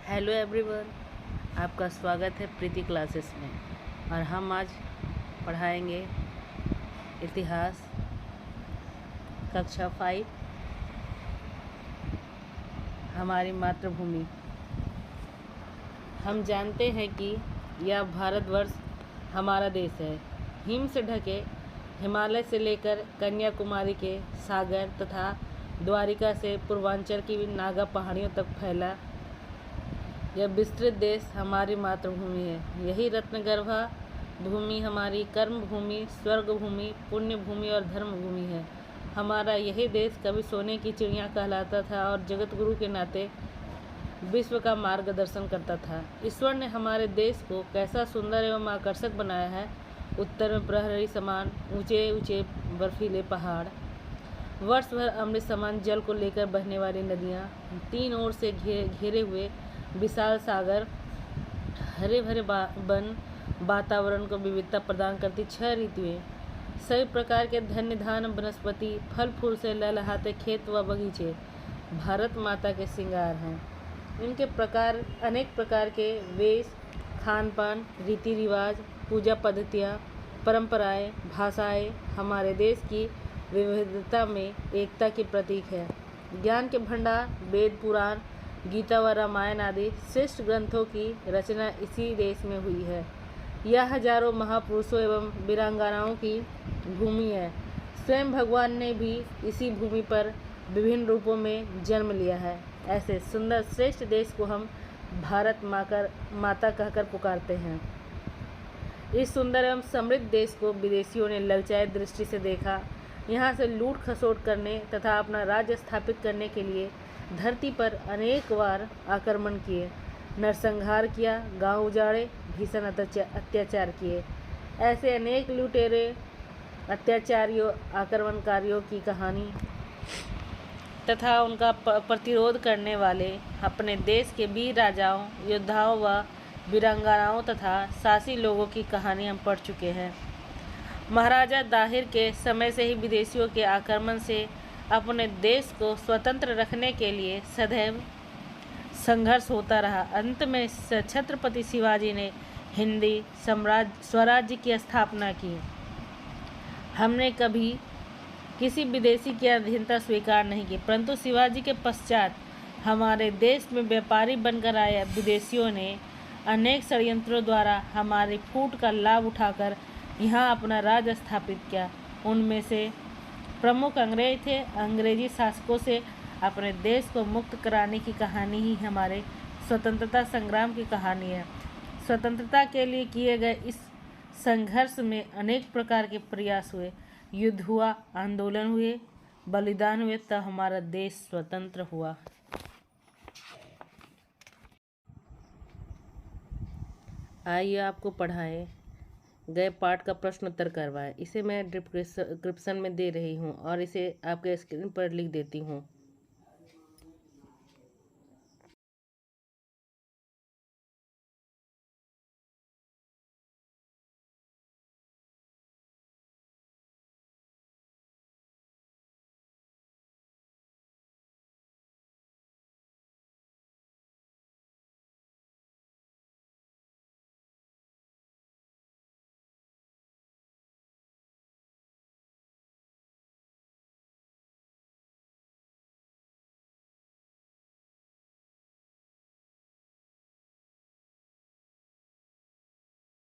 Hello everyone, आपका स्वागत है प्रीति क्लासेस में। और हम आज पढ़ाएंगे इतिहास कक्षा 5, हमारी मातृभूमि। हम जानते हैं कि यह भारतवर्ष हमारा देश है। हिम से ढके हिमालय से लेकर कन्याकुमारी के सागर तथा द्वारिका से पूर्वांचल की नागा पहाड़ियों तक फैला यह विस्तृत देश हमारी मातृभूमि है। यही रत्नगर्भा भूमि हमारी कर्म भूमि, स्वर्ग भूमि, पुण्य भूमि और धर्म भूमि है। हमारा यही देश कभी सोने की चिड़िया कहलाता था और जगत गुरु के नाते विश्व का मार्गदर्शन करता था। ईश्वर ने हमारे देश को कैसा सुंदर एवं आकर्षक बनाया है। उत्तर में प्रहरी समान ऊंचे ऊंचे बर्फीले पहाड़, वर्ष भर अमृत समान जल को लेकर बहने वाली नदियाँ, तीन ओर से घेरे हुए विशाल सागर, हरे भरे वन, वातावरण को विविधता प्रदान करती 6 ऋतुएं, सभी प्रकार के धन्य धान वनस्पति, फल फूल से लहलहाते खेत व बगीचे भारत माता के श्रृंगार हैं। इनके अनेक प्रकार के वेश, खान पान, रीति रिवाज, पूजा पद्धतियाँ, परंपराएं, भाषाएं हमारे देश की विविधता में एकता की प्रतीक है। ज्ञान के भंडार, वेद पुराण, गीता व रामायण आदि श्रेष्ठ ग्रंथों की रचना इसी देश में हुई है। यह हजारों महापुरुषों एवं वीरांगनाओं की भूमि है। स्वयं भगवान ने भी इसी भूमि पर विभिन्न रूपों में जन्म लिया है। ऐसे सुंदर श्रेष्ठ देश को हम भारत माता कहकर पुकारते हैं। इस सुंदर एवं समृद्ध देश को विदेशियों ने ललचाई दृष्टि से देखा। यहाँ से लूट खसोट करने तथा अपना राज्य स्थापित करने के लिए धरती पर अनेक बार आक्रमण किए, नरसंहार किया, गांव उजाड़े, भीषण अत्याचार किए। ऐसे अनेक लुटेरे, अत्याचारियों, आक्रमणकारियों की कहानी तथा उनका प्रतिरोध करने वाले अपने देश के वीर राजाओं, योद्धाओं व वीरांगनाओं तथा साहसी लोगों की कहानी हम पढ़ चुके हैं। महाराजा दाहिर के समय से ही विदेशियों के आक्रमण से अपने देश को स्वतंत्र रखने के लिए सदैव संघर्ष होता रहा। अंत में छत्रपति शिवाजी ने हिंदी स्वराज्य की स्थापना की। हमने कभी किसी विदेशी की अधीनता स्वीकार नहीं की, परंतु शिवाजी के पश्चात हमारे देश में व्यापारी बनकर आए विदेशियों ने अनेक षड्यंत्रों द्वारा हमारी फूट का लाभ उठाकर यहाँ अपना राज स्थापित किया। उनमें से प्रमुख अंग्रेज थे। अंग्रेजी शासकों से अपने देश को मुक्त कराने की कहानी ही हमारे स्वतंत्रता संग्राम की कहानी है। स्वतंत्रता के लिए किए गए इस संघर्ष में अनेक प्रकार के प्रयास हुए, युद्ध हुआ, आंदोलन हुए, बलिदान हुए, तब हमारा देश स्वतंत्र हुआ। आइए आपको पढ़ाए गए पाठ का प्रश्न उत्तर करवाएं। इसे मैं डिस्क्रिप्शन में दे रही हूँ और इसे आपके स्क्रीन पर लिख देती हूँ।